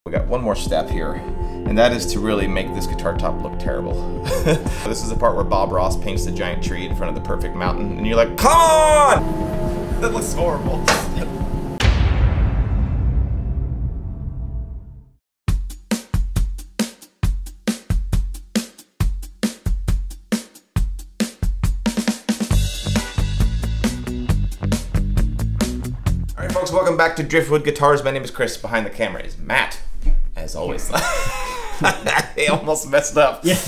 We got one more step here, and that is to really make this guitar top look terrible. This is the part where Bob Ross paints the giant tree in front of the perfect mountain, and you're like, come on! That looks horrible. Alright folks, welcome back to Driftwood Guitars. My name is Chris. Behind the camera is Matt. As always. I almost messed up. Yeah.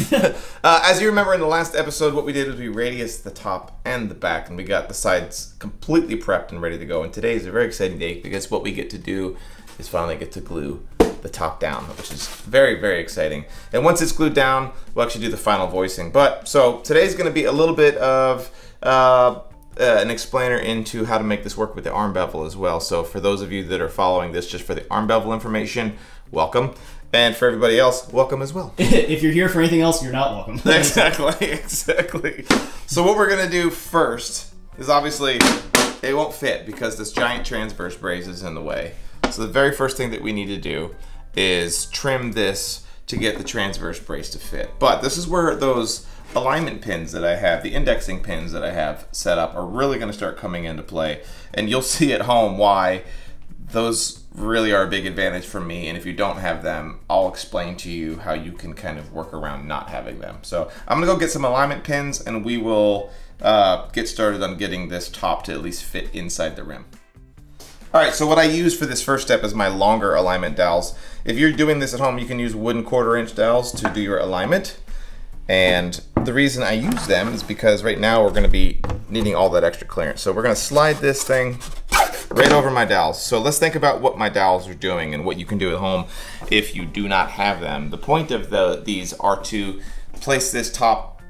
As you remember in the last episode, what we did was we radiused the top and the back, and we got the sides completely prepped and ready to go. And today is a very exciting day because what we get to do is finally get to glue the top down, which is very, very exciting. And once it's glued down, we'll actually do the final voicing. But so today's going to be a little bit of an explainer into how to make this work with the arm bevel as well. So for those of you that are following this just for the arm bevel information, welcome. And for everybody else, welcome as well. If you're here for anything else, you're not welcome. Exactly, exactly. So what we're gonna do first is obviously, it won't fit because this giant transverse brace is in the way. So the very first thing that we need to do is trim this to get the transverse brace to fit. But this is where those alignment pins that I have, the indexing pins that I have set up, are really gonna start coming into play. And you'll see at home why those really are a big advantage for me, and if you don't have them, I'll explain to you how you can kind of work around not having them. So I'm gonna go get some alignment pins, and we will get started on getting this top to at least fit inside the rim. All right, so what I use for this first step is my longer alignment dowels. If you're doing this at home, you can use wooden 1/4" dowels to do your alignment. And the reason I use them is because right now we're gonna be needing all that extra clearance. So we're gonna slide this thing right over my dowels. So let's think about what my dowels are doing and what you can do at home if you do not have them. The point of these are to place this top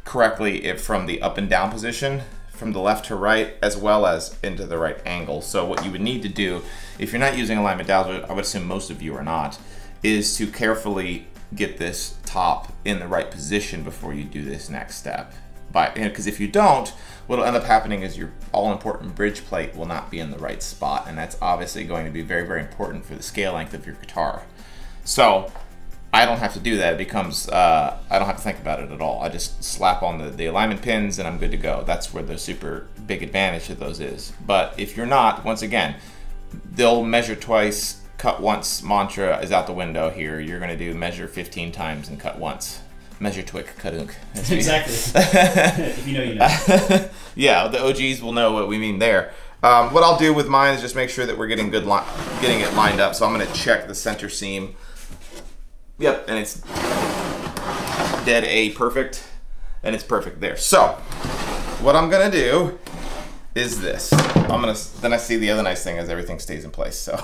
correctly from the up and down position, from the left to right, as well as into the right angle. So what you would need to do, if you're not using alignment dowels, I would assume most of you are not, is to carefully get this top in the right position before you do this next step. Because if you don't, what'll end up happening is your all-important bridge plate will not be in the right spot, and that's obviously going to be very, very important for the scale length of your guitar. So I don't have to do that. It becomes, I don't have to think about it at all. I just slap on the alignment pins and I'm good to go. That's where the super big advantage of those is. But if you're not, once again, they'll measure twice, cut once mantra is out the window here. You're gonna do measure 15 times and cut once. Measure twick, cut-unk. Exactly. If you know, you know. Yeah, the OGs will know what we mean there. What I'll do with mine is just make sure that we're getting getting it lined up. So I'm gonna check the center seam. Yep, and it's dead A perfect, and it's perfect there. So what I'm gonna do is this. Then I see the other nice thing is everything stays in place. So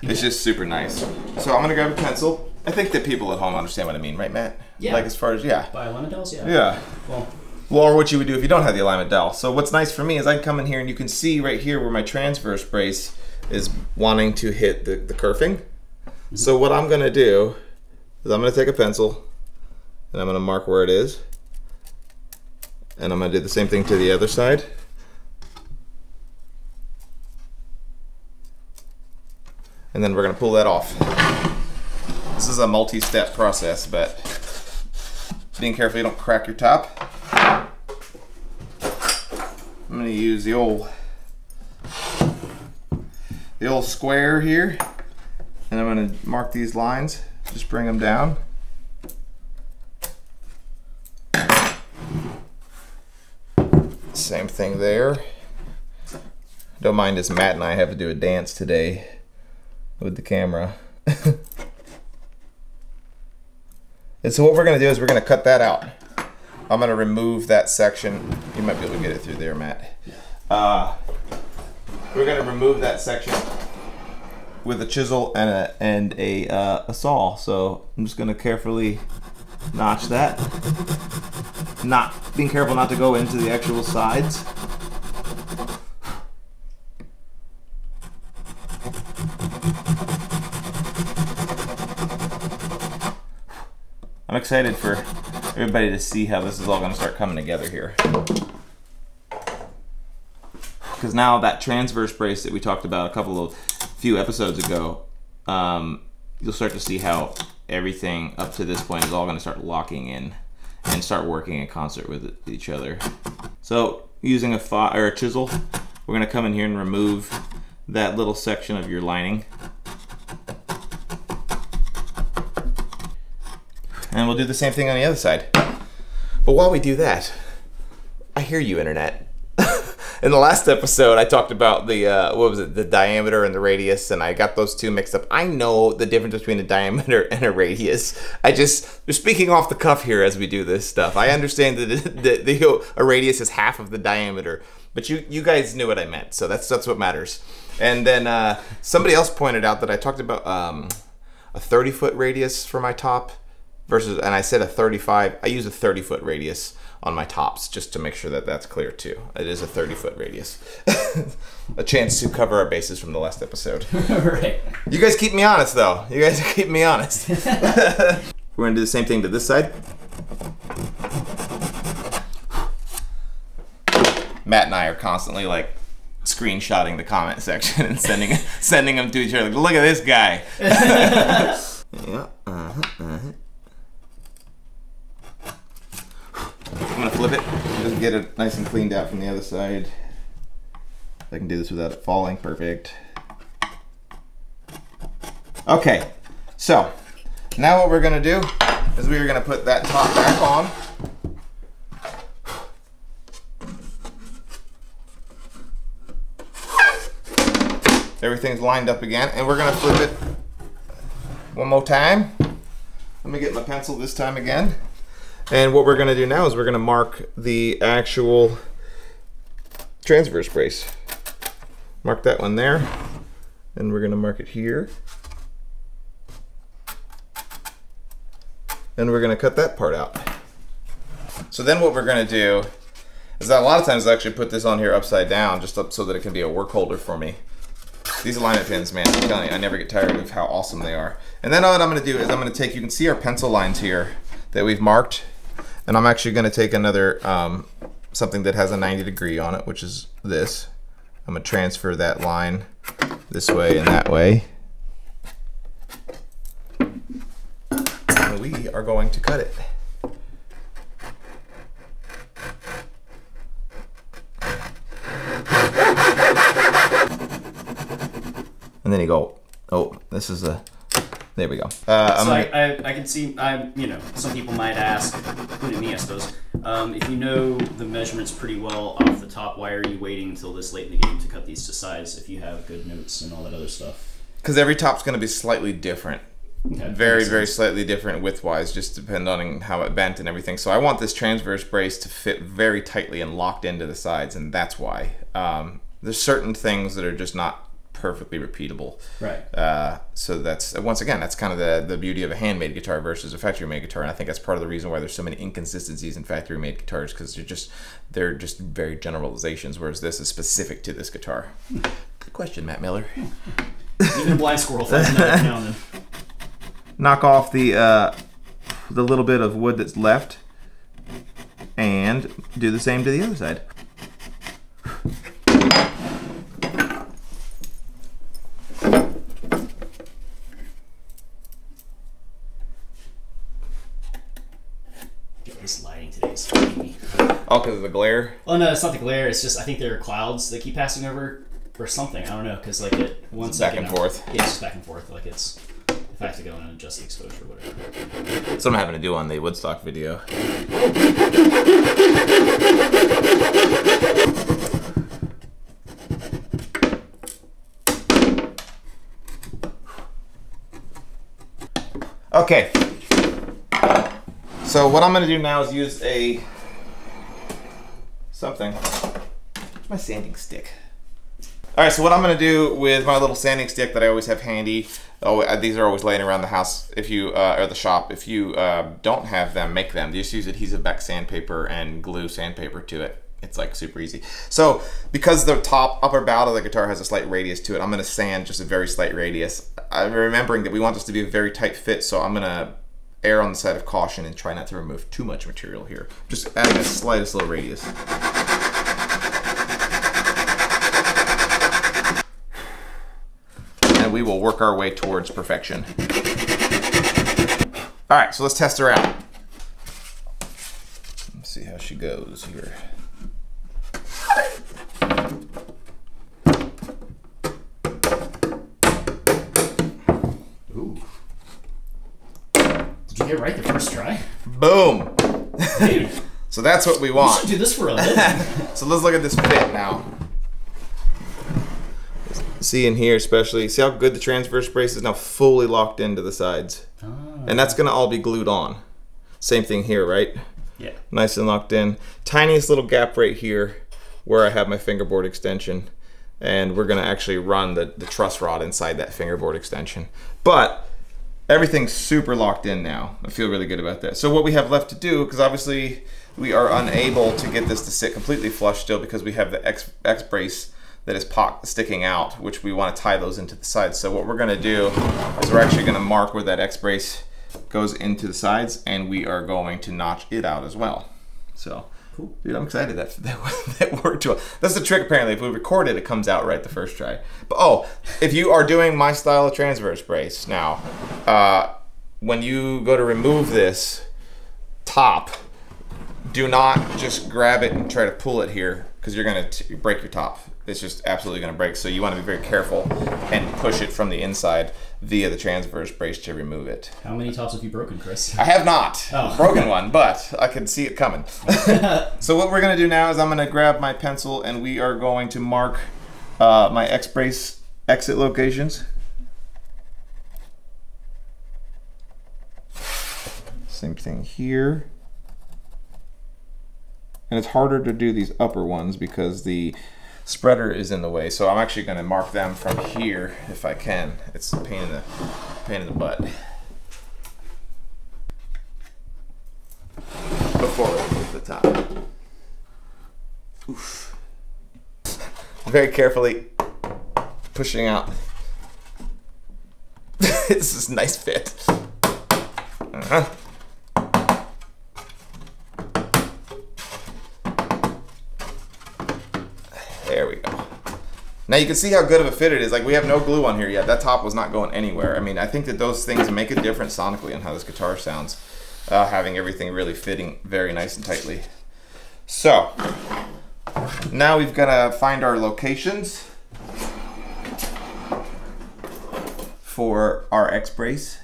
it's just super nice. So I'm gonna grab a pencil. I think that people at home understand what I mean, right, Matt? Yeah. Like as far as, yeah. By alignment dowels, yeah. Yeah. Well, or what you would do if you don't have the alignment dowel. So what's nice for me is I can come in here and you can see right here where my transverse brace is wanting to hit the kerfing. Mm-hmm. So what I'm gonna do is I'm gonna take a pencil and I'm gonna mark where it is. And I'm gonna do the same thing to the other side. And then we're gonna pull that off. This is a multi-step process, but being careful you don't crack your top. I'm gonna use the old square here, and I'm gonna mark these lines, just bring them down. Same thing there. Don't mind as Matt and I have to do a dance today with the camera. And so what we're gonna do is we're gonna cut that out. I'm gonna remove that section. You might be able to get it through there, Matt. We're gonna remove that section with a chisel and a saw. So I'm just gonna carefully notch that. Being careful not to go into the actual sides. I'm excited for everybody to see how this is all going to start coming together here. Because now that transverse brace that we talked about a few episodes ago, you'll start to see how everything up to this point is all going to start locking in and start working in concert with each other. So using a chisel, we're going to come in here and remove that little section of your lining. And we'll do the same thing on the other side. But while we do that, I hear you, Internet. In the last episode, I talked about the, what was it, the diameter and the radius, and I got those two mixed up. I know the difference between a diameter and a radius. We're speaking off the cuff here as we do this stuff. I understand that a radius is half of the diameter, but you guys knew what I meant, so that's what matters. And then somebody else pointed out that I talked about a 30-foot radius for my top versus, and I said a 35. I use a 30-foot radius on my tops, just to make sure that that's clear too. It is a 30-foot radius. A chance to cover our bases from the last episode. Right. You guys keep me honest though. You guys are keeping me honest. We're gonna do the same thing to this side. Matt and I are constantly like screenshotting the comment section and sending them to each other. Like, look at this guy. Yeah. I'm gonna flip it, just get it nice and cleaned out from the other side. I can do this without it falling. Perfect. Okay, so now what we're gonna do is we're gonna put that top back on. Everything's lined up again, and we're gonna flip it one more time. Let me get my pencil this time again. And what we're going to do now is we're going to mark the actual transverse brace. Mark that one there, and we're going to mark it here. And we're going to cut that part out. So then what we're going to do is that a lot of times I actually put this on here upside down just up so that it can be a work holder for me. These alignment pins, man, I'm telling you, I never get tired of how awesome they are. And then what I'm going to do is I'm going to take, you can see our pencil lines here that we've marked. And I'm actually going to take another, something that has a 90 degree on it, which is this. I'm going to transfer that line this way and that way. And we are going to cut it. And then you go, oh, this is a... There we go. So I can see, you know, some people might ask, including me, I suppose, if you know the measurements pretty well off the top, why are you waiting until this late in the game to cut these to size if you have good notes and all that other stuff? Because every top's going to be slightly different. Okay, very slightly different width-wise, just depending on how it bent and everything. So I want this transverse brace to fit very tightly and locked into the sides, and that's why. There's certain things that are just not perfectly repeatable. Right. So that's, once again, that's kind of the beauty of a handmade guitar versus a factory-made guitar, and I think that's part of the reason why there's so many inconsistencies in factory-made guitars, because they're just very generalizations, whereas this is specific to this guitar. Good question, Matt Miller. Even a blind squirrel finds another now and then. Knock off the little bit of wood that's left, and do the same to the other side. This lighting today is killing me. Oh, because of the glare? Well, no, it's not the glare. It's just I think there are clouds that keep passing over or something. I don't know, because like it one it's second back and forth. Yeah, it's just back and forth. Like it's if I have to go in and adjust the exposure or whatever. That's what I'm having to do on the Woodstock video. Okay. So what I'm going to do now is use something. Where's my sanding stick? All right, so what I'm going to do with my little sanding stick that I always have handy, these are always laying around the house if you or the shop. If you don't have them, make them. Just use adhesive back sandpaper and glue sandpaper to it. It's like super easy. So because the upper bow of the guitar has a slight radius to it, I'm going to sand just a very slight radius. I'm remembering that we want this to be a very tight fit, so I'm going to err on the side of caution and try not to remove too much material here. Just adding the slightest little radius. And we will work our way towards perfection. All right, so let's test her out. Let's see how she goes here. Ooh. Did you get it right the first try? Boom. Dude. So that's what we want. You should do this for a living. So let's look at this fit now. See in here especially, see how good the transverse brace is now fully locked into the sides. Oh. And that's gonna all be glued on. Same thing here, right? Yeah. Nice and locked in. Tiniest little gap right here where I have my fingerboard extension. And we're gonna actually run the truss rod inside that fingerboard extension. But everything's super locked in now. I feel really good about that. So what we have left to do, because obviously we are unable to get this to sit completely flush still because we have the X brace that is sticking out, which we want to tie those into the sides. So what we're gonna do is we're actually gonna mark where that X brace goes into the sides, and we are going to notch it out as well. So, cool. Dude, I'm excited that worked well. That's the trick apparently. If we record it, it comes out right the first try. But oh, if you are doing my style of transverse brace now, when you go to remove this top, do not just grab it and try to pull it here, because you're gonna break your top. It's just absolutely gonna break. So you wanna be very careful and push it from the inside via the transverse brace to remove it. How many tops have you broken, Chris? I have not broken one, but I can see it coming. So what we're gonna do now is I'm gonna grab my pencil and we are going to mark my X brace exit locations. Same thing here. And it's harder to do these upper ones because the spreader is in the way. So I'm actually going to mark them from here if I can. It's a pain in the butt. Before we move the top. Oof. Very carefully pushing out. This is a nice fit. Uh-huh. There we go. Now you can see how good of a fit it is. Like, we have no glue on here yet. That top was not going anywhere. I mean, I think that those things make a difference sonically in how this guitar sounds. Having everything really fitting very nice and tightly. So, now we've got to find our locations for our X brace.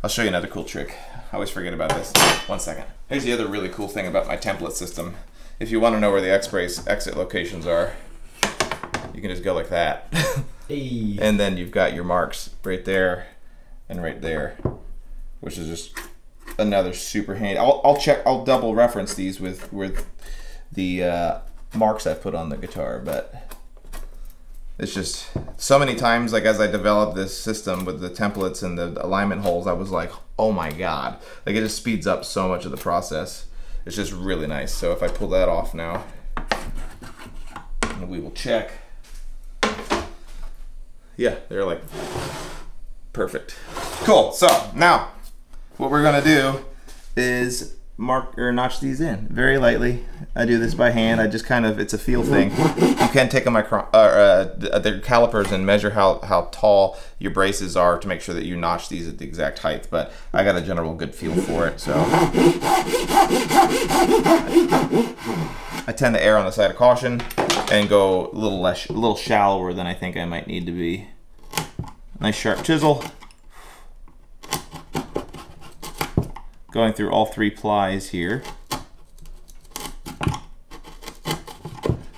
I'll show you another cool trick. I always forget about this. 1 second. Here's the other really cool thing about my template system. If you want to know where the X brace exit locations are, you can just go like that. Hey. And then you've got your marks right there and right there, which is just another super handy. I'll double reference these with the marks I've put on the guitar, but it's just so many times, like as I developed this system with the templates and the alignment holes, I was like, oh my God, like it just speeds up so much of the process. It's just really nice. So if I pull that off now, we will check. Yeah, they're like perfect. Cool, so now what we're gonna do is mark or notch these in very lightly. I do this by hand. I just kind of, it's a feel thing. You can take the calipers and measure how tall your braces are to make sure that you notch these at the exact height, but I got a general good feel for it. So I tend to err on the side of caution and go a little shallower than I think I might need to be. Nice sharp chisel. Going through all 3 plies here.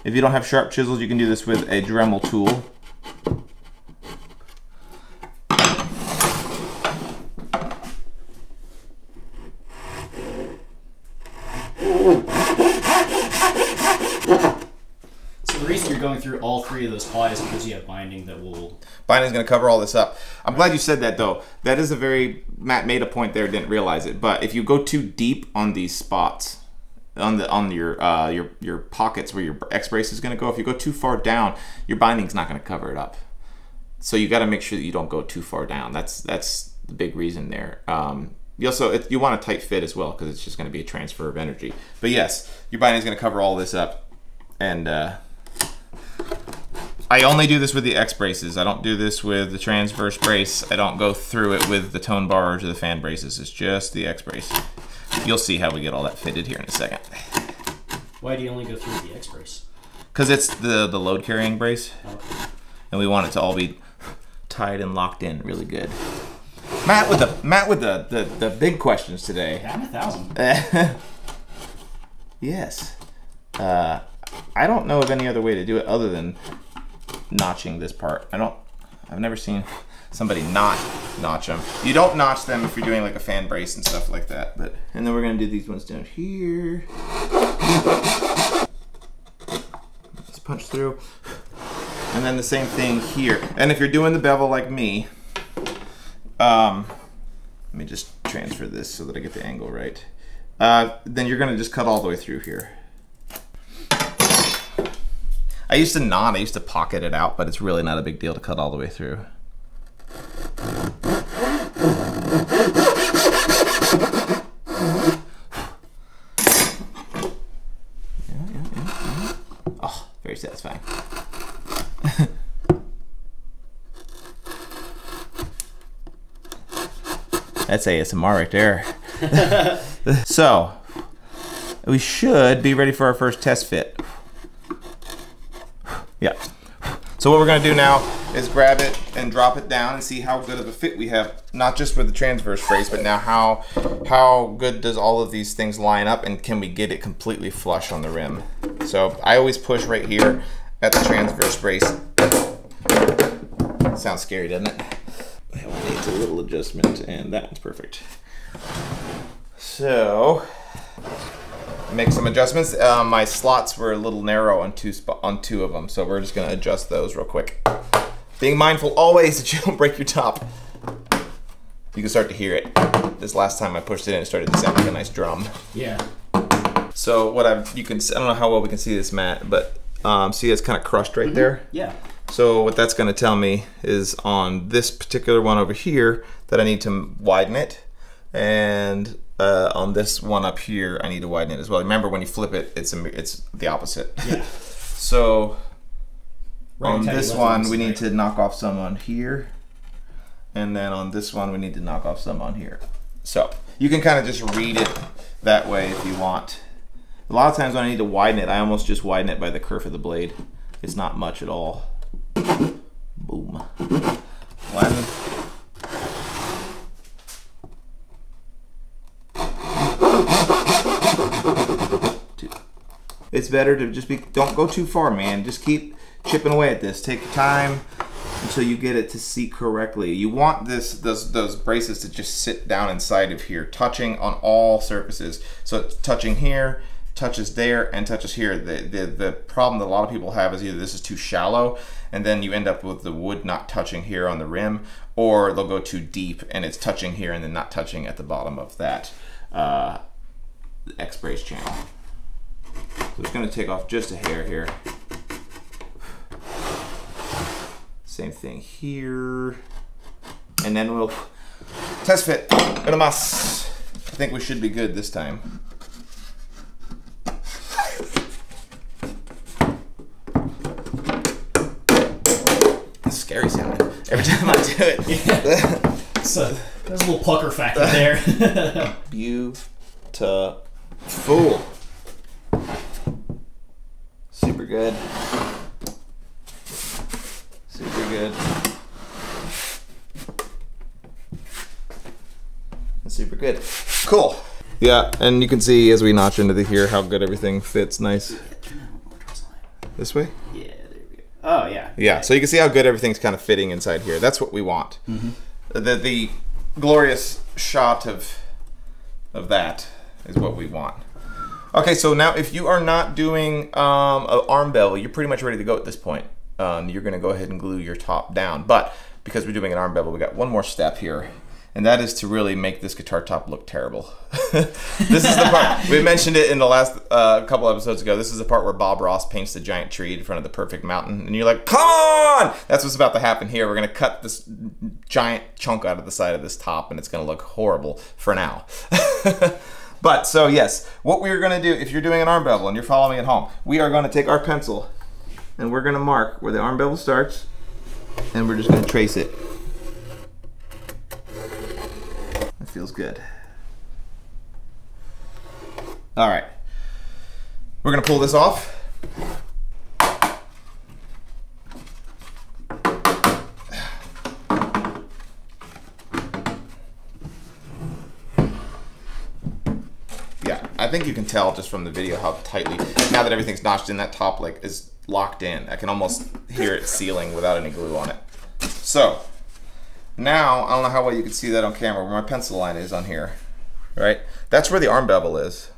If you don't have sharp chisels, you can do this with a Dremel tool. So the reason you're going through all 3 of those plies is because you have binding that will... Binding's gonna cover all this up. I'm glad you said that though. That is a very, Matt made a point there, didn't realize it, but if you go too deep on these spots, on your pockets where your X brace is gonna go, if you go too far down, your binding's not gonna cover it up. So you gotta make sure that you don't go too far down. That's the big reason there. You want a tight fit as well, because it's just gonna be a transfer of energy. But yes, your binding's gonna cover all this up, and I I only do this with the X braces. I don't do this with the transverse brace. I don't go through it with the tone bars or the fan braces. It's just the X brace. You'll see how we get all that fitted here in a second. Why do you only go through with the X brace? Because it's the load carrying brace. Okay. And we want it to all be tied and locked in really good. Matt with the big questions today. I'm 1,000. Yes. I don't know of any other way to do it other than notching this part. I've never seen somebody not notch them. You don't notch them if you're doing like a fan brace and stuff like that. And then we're gonna do these ones down here. Let's punch through. And then the same thing here. And if you're doing the bevel like me, let me just transfer this so that I get the angle right. Then you're gonna just cut all the way through here. I used to pocket it out, but it's really not a big deal to cut all the way through. Yeah. Oh, very satisfying. That's ASMR right there. So, we should be ready for our first test fit. Yeah. So what we're gonna do now is grab it and drop it down and see how good of a fit we have, not just with the transverse brace, but now how good does all of these things line up, and can we get it completely flush on the rim? So I always push right here at the transverse brace. Sounds scary, doesn't it? That one needs a little adjustment, and that one's perfect. So, make some adjustments. My slots were a little narrow on two of them, so we're just gonna adjust those real quick. Being mindful always that you don't break your top. You can start to hear it. This last time I pushed it in, it started to sound like a nice drum. Yeah. So what I don't know how well we can see this, Matt, but see it's kind of crushed right there? Yeah. So what that's gonna tell me is on this particular one over here that I need to widen it, and on this one up here I need to widen it as well. Remember, when you flip it, it's the opposite. Yeah. So on this one we need to knock off some on here, and then on this one we need to knock off some on here. So you can kind of just read it that way if you want. A lot of times when I need to widen it, I almost just widen it by the kerf of the blade. It's not much at all. Boom. One. Two. It's better to just don't go too far, man. Just keep chipping away at this. Take your time until you get it to seat correctly. You want those braces to just sit down inside of here, touching on all surfaces. So it's touching here, touches there, and touches here. The problem that a lot of people have is either this is too shallow, and then you end up with the wood not touching here on the rim, or they'll go too deep and it's touching here and then not touching at the bottom of that X-brace channel. So it's going to take off just a hair here. Same thing here. And then we'll test fit. I think we should be good this time. It's scary sounding every time I do it. Yeah. So there's a little pucker factor there. Beautiful. Super good. Super good. That's super good. Cool. Yeah, and you can see as we notch into here how good everything fits nice. This way? Yeah, there we go. Oh, yeah. Yeah, so you can see how good everything's kind of fitting inside here. That's what we want. Mm-hmm. The glorious shot of that is what we want. Okay, so now if you are not doing an arm bevel, you're pretty much ready to go at this point. You're gonna go ahead and glue your top down. But because we're doing an arm bevel, we got one more step here, and that is to really make this guitar top look terrible. This is the part, we mentioned it in the last couple episodes ago, this is the part where Bob Ross paints the giant tree in front of the perfect mountain, and you're like, come on! That's what's about to happen here. We're gonna cut this giant chunk out of the side of this top, and it's gonna look horrible for now. But, so yes, what we're gonna do, if you're doing an arm bevel and you're following at home, we are gonna take our pencil, and we're gonna mark where the arm bevel starts, and we're just gonna trace it. That feels good. All right, we're gonna pull this off. Yeah, I think you can tell just from the video how tightly, now that everything's notched in, that top like is locked in. I can almost hear it sealing without any glue on it. So now, I don't know how well you can see that on camera, where my pencil line is on here, right? That's where the arm bevel is.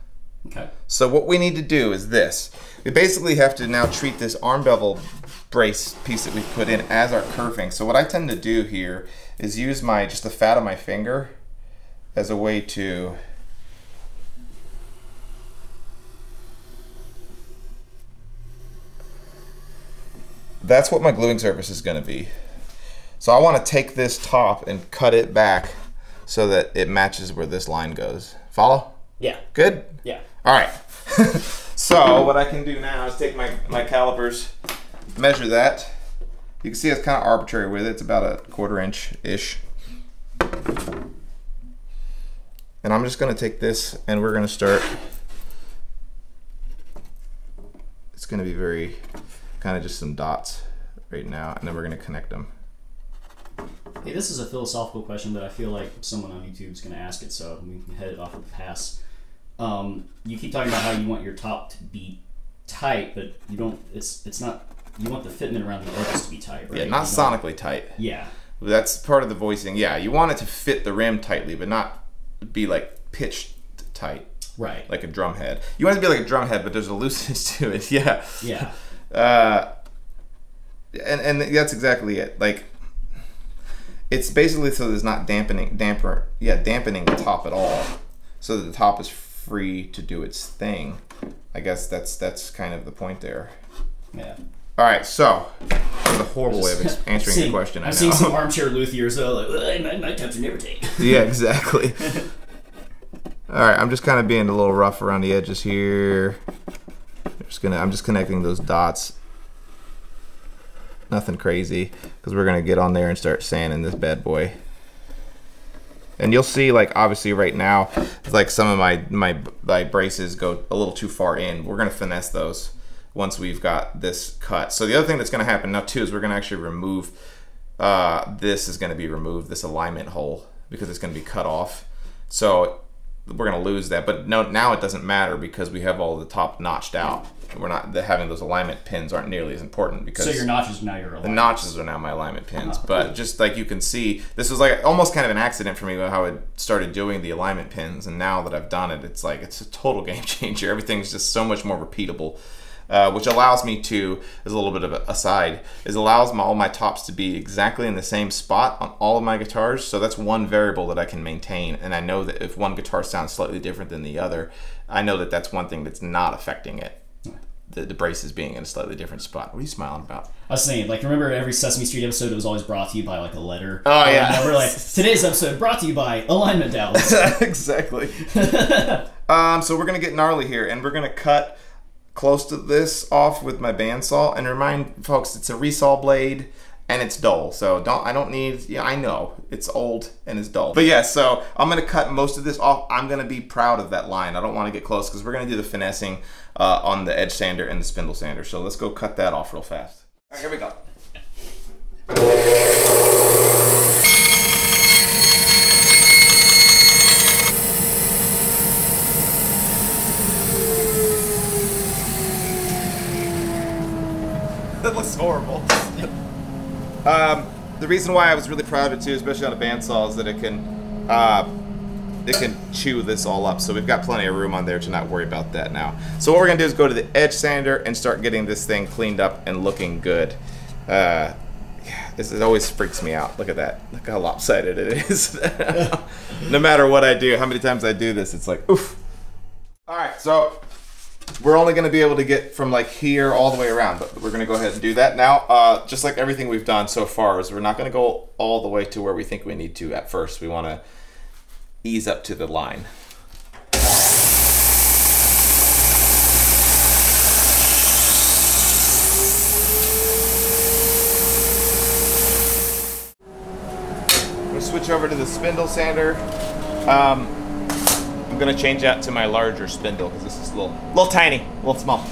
Okay. So what we need to do is this. We basically have to now treat this arm bevel brace piece that we put in as our curving. So what I tend to do here is use just the fat of my finger as a way to that's what my gluing surface is going to be. So I want to take this top and cut it back so that it matches where this line goes. Follow? Yeah. Good? Yeah. All right. So what I can do now is take my calipers, measure that. You can see it's kind of arbitrary with it. It's about a 1/4 inch-ish. And I'm just going to take this and we're going to start. It's going to be very kind of just some dots right now, and then we're going to connect them. Hey, this is a philosophical question, but I feel like someone on YouTube is going to ask it, so we can head it off with the pass. You keep talking about how you want your top to be tight, but you don't. It's not. You want the fitment around the edges to be tight, right? Yeah, not sonically tight. Yeah. That's part of the voicing. Yeah, you want it to fit the rim tightly, but not be like pitched tight. Right. Like a drum head. You want it to be like a drum head, but there's a looseness to it. Yeah. Yeah. And that's exactly it. Like, it's basically so there's not dampening the top at all, so that the top is free to do its thing. I guess that's kind of the point there. Yeah. All right, so that was a horrible way of answering your question. I've seen some armchair luthiers though, like, my tops are never tight. Yeah, exactly. All right, I'm just kind of being a little rough around the edges here. I'm just connecting those dots. Nothing crazy, because we're gonna get on there and start sanding this bad boy. And you'll see, like, obviously right now, like some of my braces go a little too far in. We're gonna finesse those once we've got this cut. So the other thing that's gonna happen now too is we're gonna actually remove, this alignment hole, because it's gonna be cut off. So we're gonna lose that, but no, now it doesn't matter because we have all the top notched out. We're not having those alignment pins aren't nearly as important because so your notches are now your alignment. The notches are now my alignment pins. Oh, but cool. Just like you can see, this was like almost kind of an accident for me how I started doing the alignment pins, and now that I've done it, it's like it's a total game changer. Everything's just so much more repeatable. Which allows me to, as a little bit of an aside, allows all my tops to be exactly in the same spot on all of my guitars. So that's one variable that I can maintain. And I know that if one guitar sounds slightly different than the other, I know that that's one thing that's not affecting it. The braces being in a slightly different spot. What are you smiling about? I was saying, like, remember every Sesame Street episode, it was always brought to you by, like, a letter? Oh, yeah. We're like, today's episode brought to you by Alignment Dallas. Exactly. So we're going to get gnarly here, and we're going to cut close to this off with my bandsaw. And remind folks, it's a resaw blade, and it's dull. So I don't need, I know, it's old and it's dull. But yeah, so I'm going to cut most of this off. I'm going to be proud of that line. I don't want to get close because we're going to do the finessing on the edge sander and the spindle sander. So let's go cut that off real fast. All right, here we go. That looks horrible. The reason why I was really proud of it too, especially on a bandsaw, is that it can chew this all up. So we've got plenty of room on there to not worry about that now. So what we're gonna do is go to the edge sander and start getting this thing cleaned up and looking good. Yeah, it always freaks me out. Look at that. Look how lopsided it is. No matter what I do, how many times I do this, it's like, oof. All right, so we're only going to be able to get from like here all the way around, but we're going to go ahead and do that now. Just like everything we've done so far, is we're not going to go all the way to where we think we need to at first. We want to ease up to the line. we switch over to the spindle sander. I'm gonna change that to my larger spindle because this is a little tiny, a little small.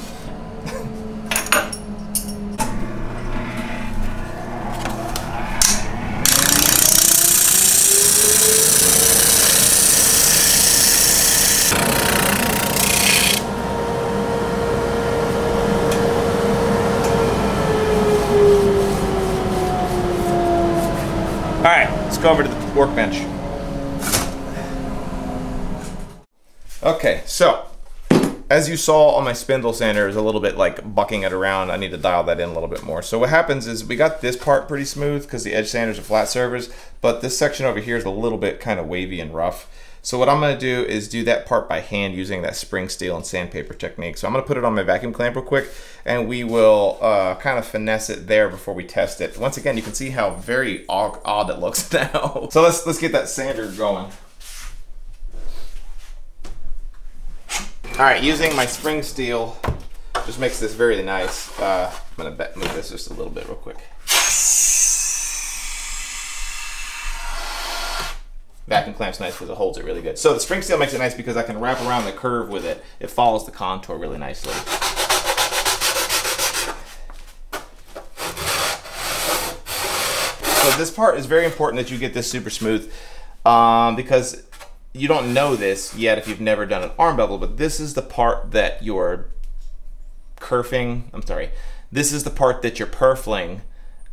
All right, let's go over to the workbench. Okay, so as you saw on my spindle sander, there's a little bit like bucking it around. I need to dial that in a little bit more. So what happens is we got this part pretty smooth because the edge sanders are flat servers, but this section over here is a little bit kind of wavy and rough. So what I'm gonna do is do that part by hand using that spring steel and sandpaper technique. So I'm gonna put it on my vacuum clamp real quick and we will kind of finesse it there before we test it. Once again, you can see how very odd it looks now. So let's get that sander going. All right, using my spring steel just makes this very nice. I'm gonna move this just a little bit real quick. Vacuum clamp's nice because it holds it really good. So the spring steel makes it nice because I can wrap around the curve with it. It follows the contour really nicely. So this part is very important that you get this super smooth because you don't know this yet if you've never done an arm bevel, but this is the part that you're this is the part that you're purfling,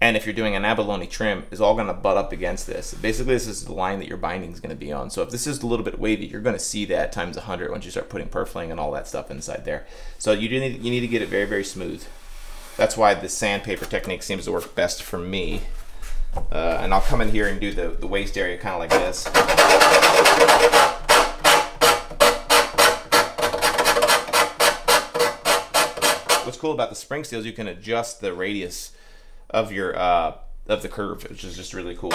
and if you're doing an abalone trim, is all gonna butt up against this. Basically, this is the line that your binding is gonna be on. So if this is a little bit wavy, you're gonna see that times 100 once you start putting purfling and all that stuff inside there. So you need to get it very, very smooth. That's why the sandpaper technique seems to work best for me. And I'll come in here and do the waist area kind of like this. What's cool about the spring steel is you can adjust the radius of your of the curve, which is just really cool.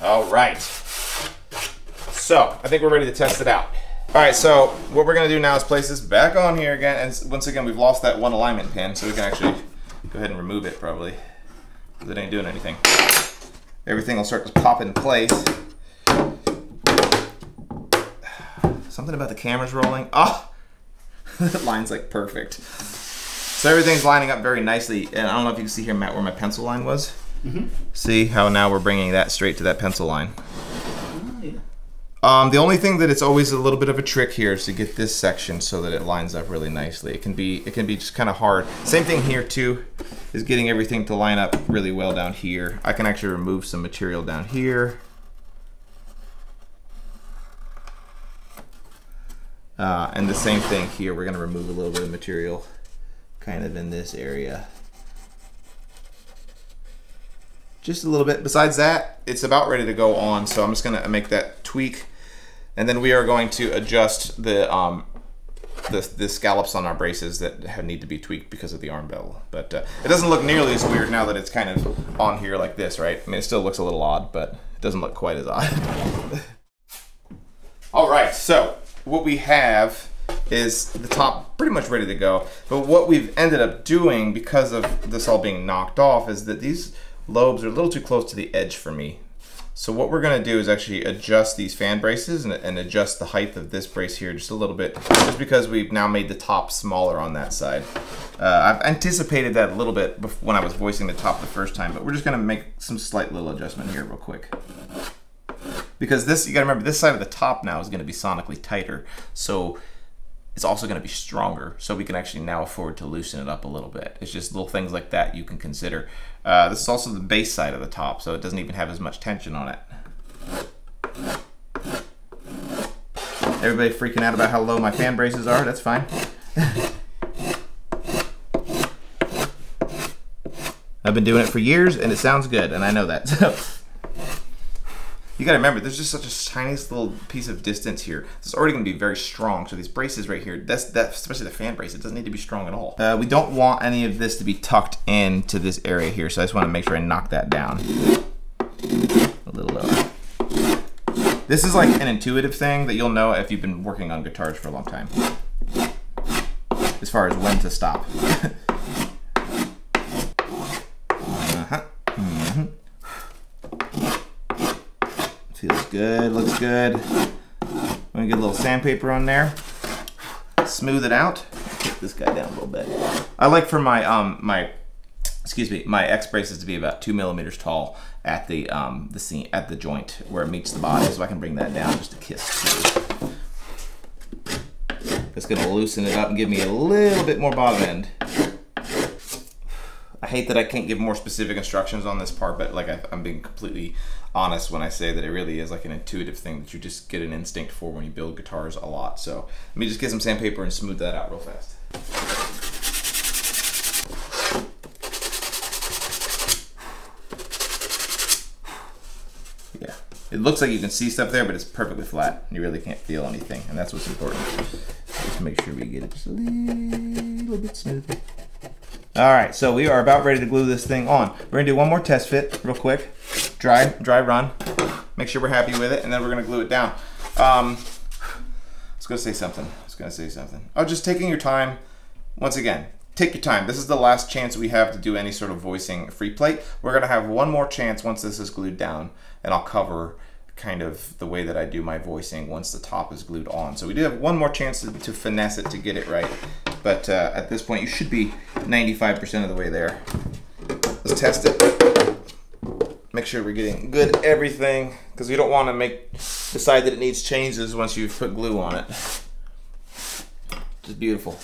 All right, so I think we're ready to test it out. All right, so what we're gonna do now is place this back on here again, and once again we've lost that one alignment pin, so we can actually go ahead and remove it probably, because it ain't doing anything. Everything will start to pop in place. Something about the camera's rolling. Oh, that line's like perfect. So everything's lining up very nicely, and I don't know if you can see here, Matt, where my pencil line was. Mm-hmm. See how now we're bringing that straight to that pencil line. Oh, yeah. The only thing that it's always a little bit of a trick here is to get this section so that it lines up really nicely. It can be just kind of hard. Same thing here too, is getting everything to line up really well down here. I can actually remove some material down here. And the same thing here, we're gonna remove a little bit of material kind of in this area. Just a little bit. Besides that, it's about ready to go on, so I'm just gonna make that tweak, and then we are going to adjust the scallops on our braces that need to be tweaked because of the arm bevel. But it doesn't look nearly as weird now that it's kind of on here like this, right? I mean, it still looks a little odd, but it doesn't look quite as odd. All right, so what we have is the top pretty much ready to go. But what we've ended up doing, because of this all being knocked off, is that these lobes are a little too close to the edge for me. So what we're gonna do is actually adjust these fan braces and adjust the height of this brace here just a little bit, just because we've now made the top smaller on that side. I've anticipated that a little bit when I was voicing the top the first time, but we're just gonna make some slight little adjustment here real quick. Because this, you gotta remember, this side of the top now is gonna be sonically tighter, so it's also gonna be stronger, so we can actually now afford to loosen it up a little bit. It's just little things like that you can consider. This is also the base side of the top, so it doesn't even have as much tension on it. Everybody freaking out about how low my fan braces are, that's fine. I've been doing it for years and it sounds good, and I know that. So you gotta remember, there's just such a tiny little piece of distance here. It's already gonna be very strong. So these braces right here, especially the fan brace, it doesn't need to be strong at all. We don't want any of this to be tucked into this area here, so I just wanna make sure I knock that down a little lower. This is like an intuitive thing that you'll know if you've been working on guitars for a long time, as far as when to stop. good, looks good. I'm gonna get a little sandpaper on there. Smooth it out. Take this guy down a little bit. I like for my my X braces to be about 2 millimeters tall at the seam, at the joint where it meets the body, so I can bring that down just a kiss. It's gonna loosen it up and give me a little bit more bottom end. I hate that I can't give more specific instructions on this part, but like I'm being completely honest when I say that it really is like an intuitive thing that you just get an instinct for when you build guitars a lot. So let me just get some sandpaper and smooth that out real fast. Yeah, it looks like you can see stuff there, but it's perfectly flat. You really can't feel anything, and that's what's important. Just make sure we get it just a little bit smoother. All right, so we are about ready to glue this thing on. We're gonna do one more test fit real quick. Dry run. Make sure we're happy with it, and then we're gonna glue it down. I was gonna say something. Oh, just taking your time. Once again, take your time. This is the last chance we have to do any sort of voicing free plate. We're gonna have one more chance once this is glued down, and I'll cover kind of the way that I do my voicing once the top is glued on. So we do have one more chance to finesse it to get it right. But at this point, you should be 95% of the way there. Let's test it. Make sure we're getting good everything, because we don't want to decide that it needs changes once you've put glue on it. Just beautiful.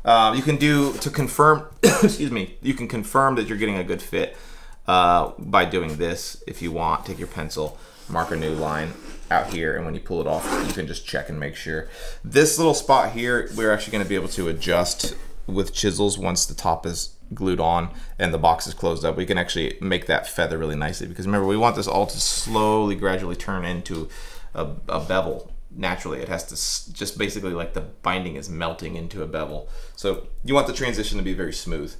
You can to confirm, excuse me, you can confirm that you're getting a good fit by doing this. If you want, take your pencil, mark a new line out here, and when you pull it off, you can just check and make sure. This little spot here, we're actually going to be able to adjust with chisels once the top is glued on and the box is closed up. We can actually make that feather really nicely, because remember, we want this all to slowly, gradually turn into a bevel. Naturally, it has to just basically, like the binding is melting into a bevel. So you want the transition to be very smooth.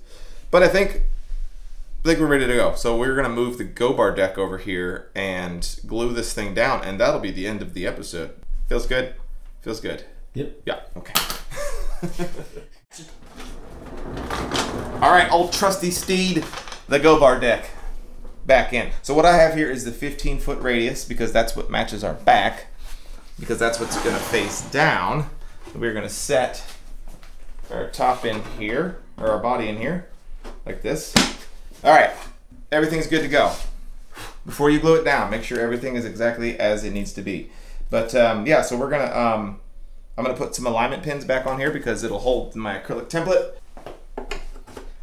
But I think we're ready to go. So we're gonna move the Go Bar deck over here and glue this thing down, and that'll be the end of the episode. Feels good? Feels good. Yep. Yeah, okay. All right, old trusty steed, the Go Bar deck, back in. So what I have here is the 15-foot radius, because that's what matches our back, because that's what's gonna face down. We're gonna set our top in here, or our body in here, like this. All right, everything's good to go. Before you glue it down, make sure everything is exactly as it needs to be. But yeah, so we're gonna, I'm gonna put some alignment pins back on here because it'll hold my acrylic template,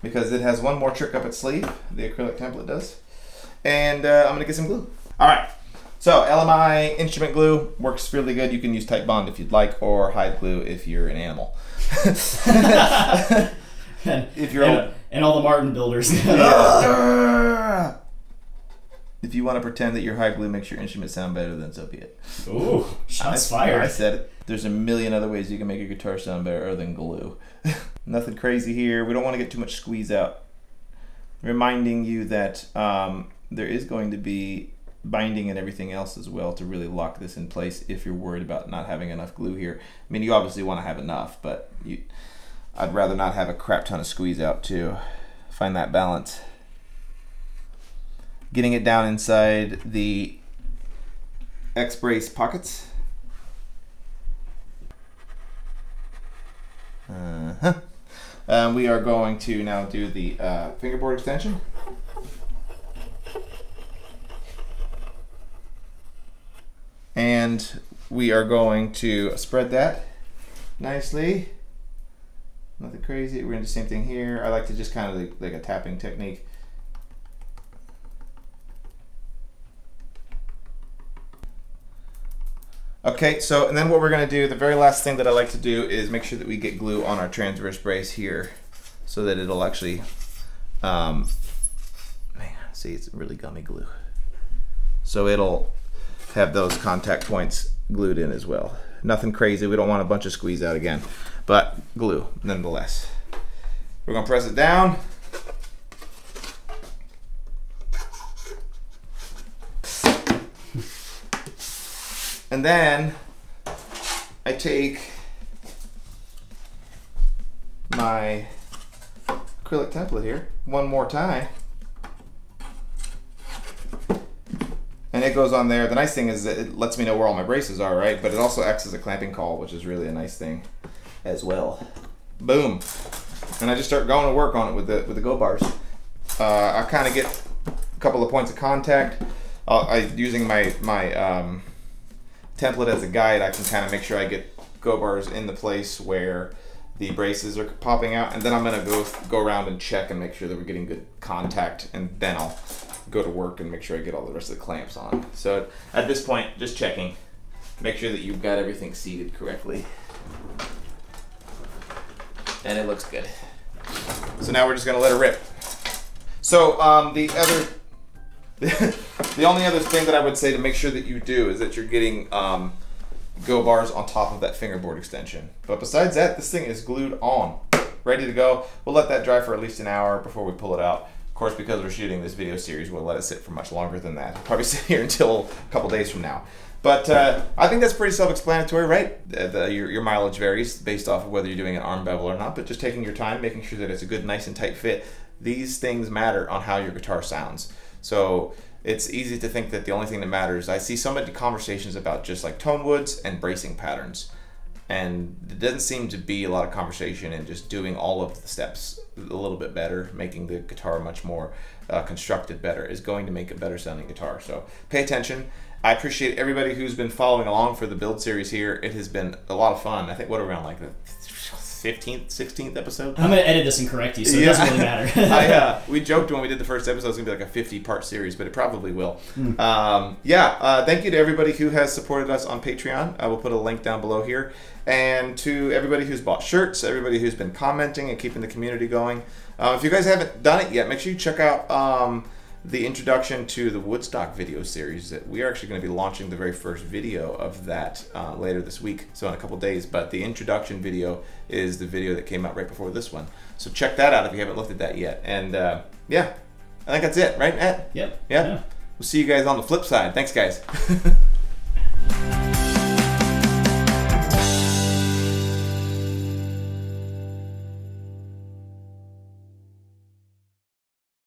because it has one more trick up its sleeve, the acrylic template does. And I'm gonna get some glue. All right, so LMI instrument glue works really good. You can use Type Bond if you'd like, or hide glue if you're an animal. If you're and all the Martin builders. If you want to pretend that you're high glue makes your instrument sound better, then so be it. Ooh, shots fired. I said it. There's a million other ways you can make your guitar sound better other than glue. Nothing crazy here. We don't want to get too much squeeze out. Reminding you that there is going to be binding and everything else as well to really lock this in place if you're worried about not having enough glue here. I mean, you obviously want to have enough, but I'd rather not have a crap ton of squeeze out to find that balance. Getting it down inside the X-brace pockets. We are going to now do the fingerboard extension. And we are going to spread that nicely. Nothing crazy. We're gonna do the same thing here. I like to just kind of like a tapping technique. Okay, so and then what we're gonna do, the very last thing that I like to do is make sure that we get glue on our transverse brace here, so that it'll actually, man, see, it's really gummy glue. So it'll have those contact points glued in as well. Nothing crazy. We don't want a bunch of squeeze out again, but glue nonetheless. We're gonna press it down. And then I take my acrylic template here one more time, And it goes on there. The nice thing is that it lets me know where all my braces are, right? But it also acts as a clamping call, which is really a nice thing as well. Boom. And I just start going to work on it with the go bars. I kind of get a couple of points of contact. Using my template as a guide, I can kind of make sure I get go bars in the place where the braces are popping out, and then I'm gonna go around and check and make sure that we're getting good contact, and then I'll go to work and make sure I get all the rest of the clamps on. So at this point, just checking. Make sure that you've got everything seated correctly. And it looks good. So now we're just gonna let it rip. So the only other thing that I would say to make sure that you do is that you're getting go bars on top of that fingerboard extension. But besides that, this thing is glued on, ready to go. We'll let that dry for at least an hour before we pull it out. Of course, because we're shooting this video series, we'll let it sit for much longer than that. It'll probably sit here until a couple days from now. But I think that's pretty self-explanatory, right? Your mileage varies based off of whether you're doing an arm bevel or not, but just taking your time, making sure that it's a good, nice and tight fit. These things matter on how your guitar sounds. So it's easy to think that the only thing that matters, I see so many conversations about just like tone woods and bracing patterns. And there doesn't seem to be a lot of conversation in just doing all of the steps a little bit better, making the guitar much more constructed better is going to make a better sounding guitar. So pay attention. I appreciate everybody who's been following along for the build series here. It has been a lot of fun. I think what around like the 15th, 16th episode? I'm going to edit this and correct you, so it doesn't really matter. We joked when we did the first episode it was going to be like a 50-part series, but it probably will. Thank you to everybody who has supported us on Patreon. I will put a link down below here. And to everybody who's bought shirts, everybody who's been commenting and keeping the community going. If you guys haven't done it yet, make sure you check out the introduction to the Woodstock video series. That we are actually going to be launching the very first video of that later this week, so in a couple days. But the introduction video is the video that came out right before this one. So check that out if you haven't looked at that yet. And yeah, I think that's it, right, Matt? Yep. Yeah. We'll see you guys on the flip side. Thanks, guys.